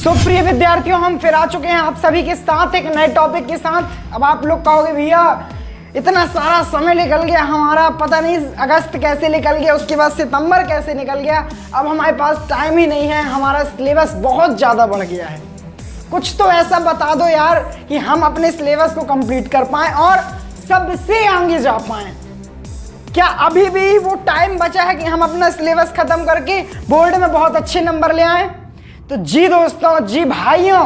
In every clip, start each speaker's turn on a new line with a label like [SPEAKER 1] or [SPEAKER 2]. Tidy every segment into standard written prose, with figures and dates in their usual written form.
[SPEAKER 1] प्रिय विद्यार्थियों, हम फिर आ चुके हैं आप सभी के साथ एक नए टॉपिक के साथ। अब आप लोग कहोगे भैया इतना सारा समय निकल गया हमारा, पता नहीं अगस्त कैसे निकल गया, उसके बाद सितंबर कैसे निकल गया, अब हमारे पास टाइम ही नहीं है, हमारा सिलेबस बहुत ज़्यादा बढ़ गया है। कुछ तो ऐसा बता दो यार कि हम अपने सिलेबस को कंप्लीट कर पाएँ और सबसे आगे जा पाएँ। क्या अभी भी वो टाइम बचा है कि हम अपना सिलेबस खत्म करके बोर्ड में बहुत अच्छे नंबर ले आएँ? तो जी दोस्तों, जी भाइयों,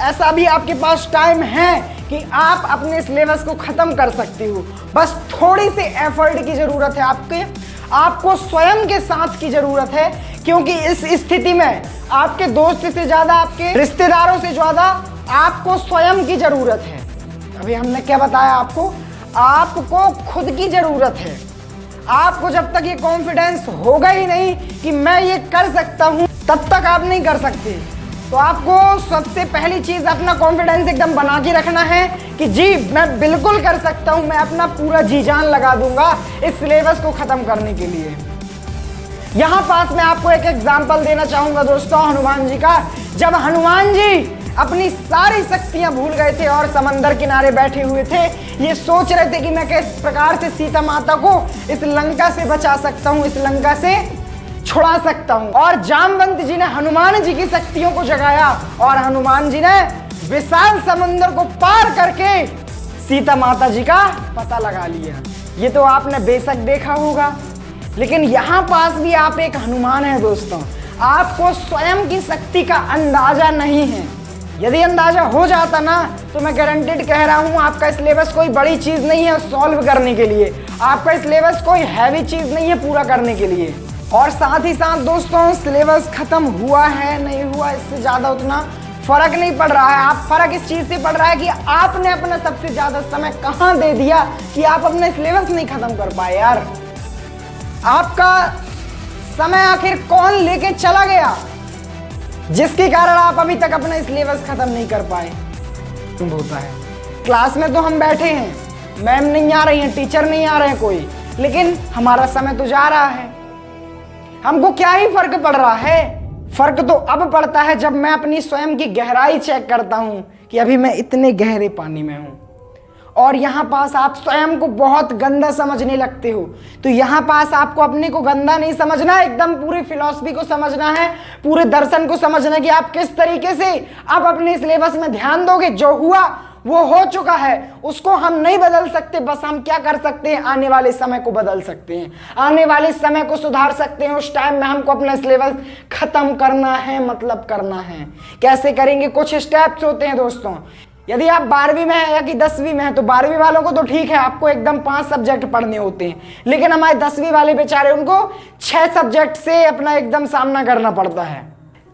[SPEAKER 1] ऐसा भी आपके पास टाइम है कि आप अपने सिलेबस को खत्म कर सकते हो। बस थोड़ी सी एफर्ट की जरूरत है, आपको स्वयं के साथ की जरूरत है, क्योंकि इस स्थिति में आपके दोस्त से ज्यादा, आपके रिश्तेदारों से ज्यादा आपको स्वयं की जरूरत है। अभी हमने क्या बताया आपको खुद की जरूरत है। आपको जब तक ये कॉन्फिडेंस होगा ही नहीं कि मैं ये कर सकता हूं, तब तक आप नहीं कर सकते। तो आपको सबसे पहली चीज अपना कॉन्फिडेंस एकदम बना के रखना है कि जी मैं बिल्कुल कर सकता हूं, मैं अपना पूरा जी जान लगा दूंगा इस सिलेबस को खत्म करने के लिए। यहां पास मैं आपको एक एग्जाम्पल देना चाहूंगा दोस्तों, हनुमान जी का। जब हनुमान जी अपनी सारी शक्तियां भूल गए थे और समंदर किनारे बैठे हुए थे, ये सोच रहे थे कि मैं किस प्रकार से सीता माता को इस लंका से बचा सकता हूं, इस लंका से छुड़ा सकता हूं। और जामवंत जी ने हनुमान जी की शक्तियों को जगाया और हनुमान जी ने विशाल समुद्र को पार करके सीता माता जी का पता लगा लिया। ये तो आपने बेशक देखा होगा, लेकिन यहां पास भी आप एक हनुमान है दोस्तों। आपको स्वयं की शक्ति का अंदाजा नहीं है। यदि अंदाजा हो जाता ना, तो मैं गारंटेड कह रहा हूं आपका सिलेबस कोई बड़ी चीज नहीं है सॉल्व करने के लिए, आपका सिलेबस कोई हैवी चीज नहीं है पूरा करने के लिए। और साथ ही साथ दोस्तों, सिलेबस खत्म हुआ है नहीं हुआ, इससे ज्यादा उतना फर्क नहीं पड़ रहा है। आप फर्क इस चीज से पड़ रहा है कि आपने अपना सबसे ज्यादा समय कहां दे दिया कि आप अपने सिलेबस नहीं खत्म कर पाए। यार आपका समय आखिर कौन लेके चला गया जिसके कारण आप अभी तक अपना सिलेबस खत्म नहीं कर पाए? तुम होता है क्लास में तो हम बैठे हैं, मैम नहीं आ रही हैं, टीचर नहीं आ रहे हैं कोई, लेकिन हमारा समय तो जा रहा है। हमको क्या ही फर्क पड़ रहा है? फर्क तो अब पड़ता है जब मैं अपनी स्वयं की गहराई चेक करता हूं कि अभी मैं इतने गहरे पानी में हूं। और यहाँ पास आप स्वयं को बहुत गंदा समझने लगते हो। तो यहाँ पास आपको अपने को गंदा नहीं समझना, एकदम पूरी फिलॉसफी को समझना है, पूरे दर्शन को समझना है कि आप किस तरीके से आप अपने सिलेबस में ध्यान दोगे। जो हुआ वो हो चुका है, उसको हम नहीं बदल सकते। बस हम क्या कर सकते हैं, आने वाले समय को बदल सकते हैं, आने वाले समय को सुधार सकते हैं। उस टाइम में हमको अपना सिलेबस खत्म करना है, मतलब करना है। कैसे करेंगे? कुछ स्टेप्स होते हैं दोस्तों। यदि आप 12वीं में हैं या कि 10वीं में हैं, तो 12वीं वालों को तो ठीक है, आपको एकदम 5 सब्जेक्ट पढ़ने होते हैं, लेकिन हमारे 10वीं वाले बेचारे, उनको 6 सब्जेक्ट से अपना एकदम सामना करना पड़ता है।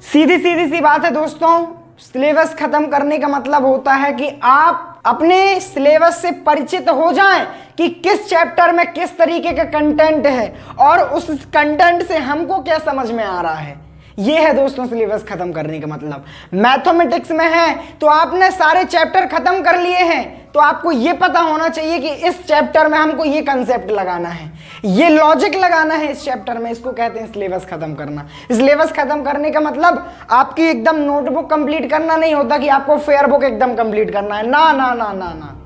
[SPEAKER 1] सीधी सी बात है दोस्तों, सिलेबस खत्म करने का मतलब होता है कि आप अपने सिलेबस से परिचित हो जाएं कि किस चैप्टर में किस तरीके का कंटेंट है और उस कंटेंट से हमको क्या समझ में आ रहा है। ये है दोस्तों सिलेबस खत्म करने का मतलब। मैथमेटिक्स में है तो आपने सारे चैप्टर खत्म कर लिए हैं, तो आपको ये पता होना चाहिए कि इस चैप्टर में हमको ये कंसेप्ट लगाना है, ये लॉजिक लगाना है इस चैप्टर में। इसको कहते हैं सिलेबस खत्म करना। सिलेबस खत्म करने का मतलब आपकी एकदम नोटबुक कंप्लीट करना नहीं होता कि आपको फेयर बुक एकदम कंप्लीट करना है। ना ना ना ना ना,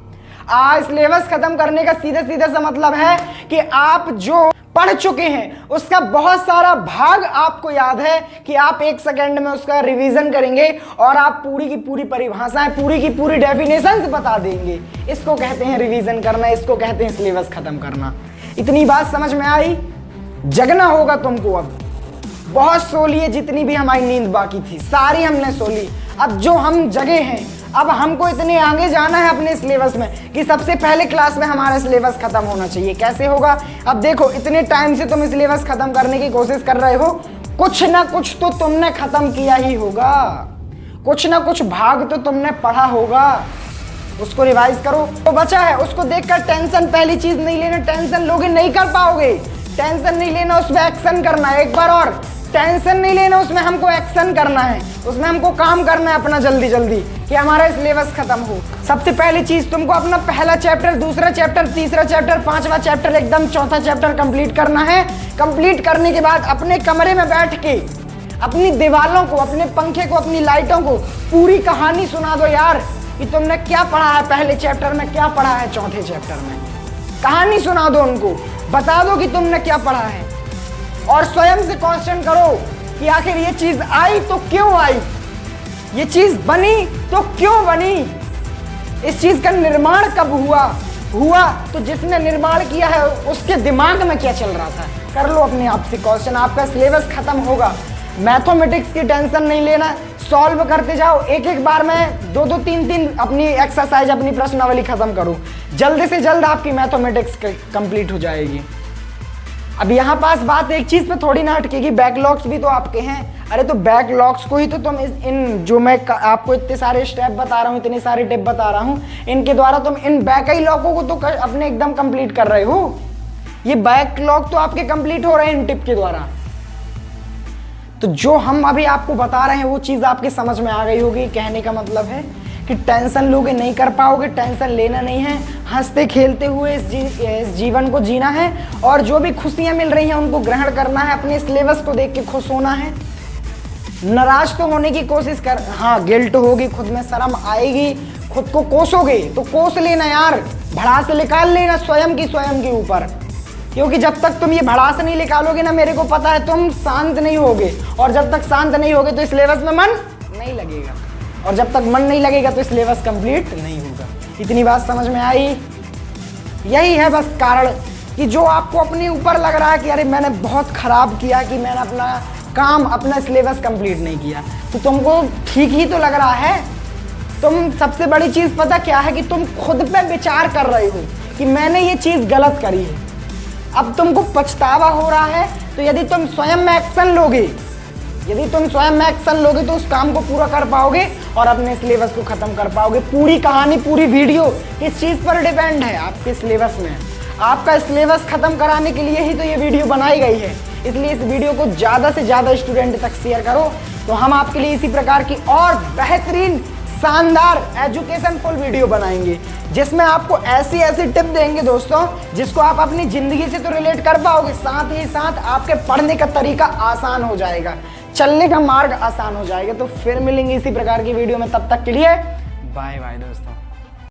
[SPEAKER 1] सिलेबस खत्म करने का सीधा सा मतलब है कि आप जो पढ़ चुके हैं उसका बहुत सारा भाग आपको याद है कि आप 1 सेकंड में उसका रिवीजन करेंगे और आप पूरी की पूरी परिभाषाएं, पूरी की पूरी डेफिनेशंस बता देंगे। इसको कहते हैं रिवीजन करना, इसको कहते हैं सिलेबस खत्म करना। इतनी बात समझ में आई? जगना होगा तुमको। अब बहुत सो लिए, जितनी भी हमारी नींद बाकी थी सारी हमने सो ली। अब जो हम जगे हैं, अब हमको इतने आगे जाना है अपने सिलेबस में कि सबसे पहले क्लास में हमारा सिलेबस खत्म होना चाहिए। कैसे होगा? अब देखो, इतने टाइम से तुम सिलेबस खत्म करने की कोशिश कर रहे हो, कुछ ना कुछ तो तुमने खत्म किया ही होगा, कुछ ना कुछ भाग तो तुमने पढ़ा होगा, उसको रिवाइज करो। तो बचा है उसको देखकर टेंशन, पहली चीज नहीं लेना, टेंशन लोगे नहीं कर पाओगे। टेंशन नहीं लेना, उसमें एक्शन करना है। एक बार और, टेंशन नहीं लेना, उसमें हमको एक्शन करना है, उसमें हमको काम करना है अपना जल्दी जल्दी कि हमारा सिलेबस खत्म हो। सबसे पहली चीज तुमको अपना पहला चैप्टर, दूसरा चैप्टर, तीसरा चैप्टर, 5वां चैप्टर, एकदम 4था चैप्टर कंप्लीट करना है। कंप्लीट करने के बाद अपने कमरे में बैठ के अपनी दीवालों को, अपने पंखे को, अपनी लाइटों को पूरी कहानी सुना दो यार कि तुमने क्या पढ़ा है पहले चैप्टर में, क्या पढ़ा है चौथे चैप्टर में। कहानी सुना दो उनको, बता दो कि तुमने क्या पढ़ा है, और स्वयं से क्वेश्चन करो कि आखिर ये चीज आई तो क्यों आई, ये चीज बनी तो क्यों बनी, इस चीज का निर्माण कब हुआ तो जिसने निर्माण किया है उसके दिमाग में क्या चल रहा था। कर लो अपने आप से क्वेश्चन, आपका सिलेबस खत्म होगा। मैथमेटिक्स की टेंशन नहीं लेना, सॉल्व करते जाओ। एक एक बार में 2-2, 3-3 अपनी एक्सरसाइज, अपनी प्रश्नावली खत्म करो। जल्द से जल्द आपकी मैथमेटिक्स कंप्लीट हो जाएगी। अब यहाँ पास बात एक चीज पे थोड़ी ना अटकेगी, बैकलॉग्स भी तो आपके हैं। अरे तो बैकलॉग्स को ही तो तुम इन जो मैं आपको इतने सारे स्टेप बता रहा हूँ, इतने सारे टिप बता रहा हूँ, इनके द्वारा तुम इन बैकलॉगों को तो अपने एकदम कंप्लीट कर रहे हो। ये बैकलॉग तो आपके कंप्लीट हो रहे हैं इन टिप के द्वारा। तो जो हम अभी आपको बता रहे हैं वो चीज आपके समझ में आ गई होगी। कहने का मतलब है कि टेंशन लोगे नहीं कर पाओगे, टेंशन लेना नहीं है, हंसते खेलते हुए इस जीवन को जीना है, और जो भी खुशियां मिल रही हैं उनको ग्रहण करना है, अपने सिलेबस को देख के खुश होना है। नाराज तो होने की कोशिश कर, हाँ गिल्ट होगी, खुद में शर्म आएगी, खुद को कोसोगे तो कोस लेना यार, भड़ास निकाल लेना स्वयं की ऊपर, क्योंकि जब तक तुम ये भड़ास नहीं निकालोगे ना, मेरे को पता है तुम शांत नहीं होगे, और जब तक शांत नहीं होगे तो सिलेबस में मन नहीं लगेगा, और जब तक मन नहीं लगेगा तो सिलेबस कंप्लीट नहीं होगा। इतनी बात समझ में आई? यही है बस कारण कि जो आपको अपने ऊपर लग रहा है कि अरे मैंने बहुत खराब किया, कि मैंने अपना काम, अपना सिलेबस कंप्लीट नहीं किया, तो तुमको ठीक ही तो लग रहा है। तुम सबसे बड़ी चीज पता क्या है कि तुम खुद पे विचार कर रहे हो कि मैंने ये चीज गलत करी है। अब तुमको पछतावा हो रहा है, तो यदि तुम स्वयं में एक्शन लोगे, तो उस काम को पूरा कर पाओगे और अपने सिलेबस को खत्म कर पाओगे। पूरी कहानी, पूरी वीडियो किस चीज पर डिपेंड है? आपके सिलेबस में। आपका सिलेबस खत्म कराने के लिए ही तो ये वीडियो बनाई गई है, इसलिए इस वीडियो को ज्यादा से ज्यादा स्टूडेंट तक शेयर करो, तो हम आपके लिए इसी प्रकार की और बेहतरीन शानदार एजुकेशन फुल वीडियो बनाएंगे, जिसमें आपको ऐसी टिप देंगे दोस्तों, जिसको आप अपनी जिंदगी से तो रिलेट कर पाओगे, साथ ही साथ आपके पढ़ने का तरीका आसान हो जाएगा, चलने का मार्ग आसान हो जाएगा। तो फिर मिलेंगे इसी प्रकार की वीडियो में, तब तक के लिए बाय बाय दोस्तों।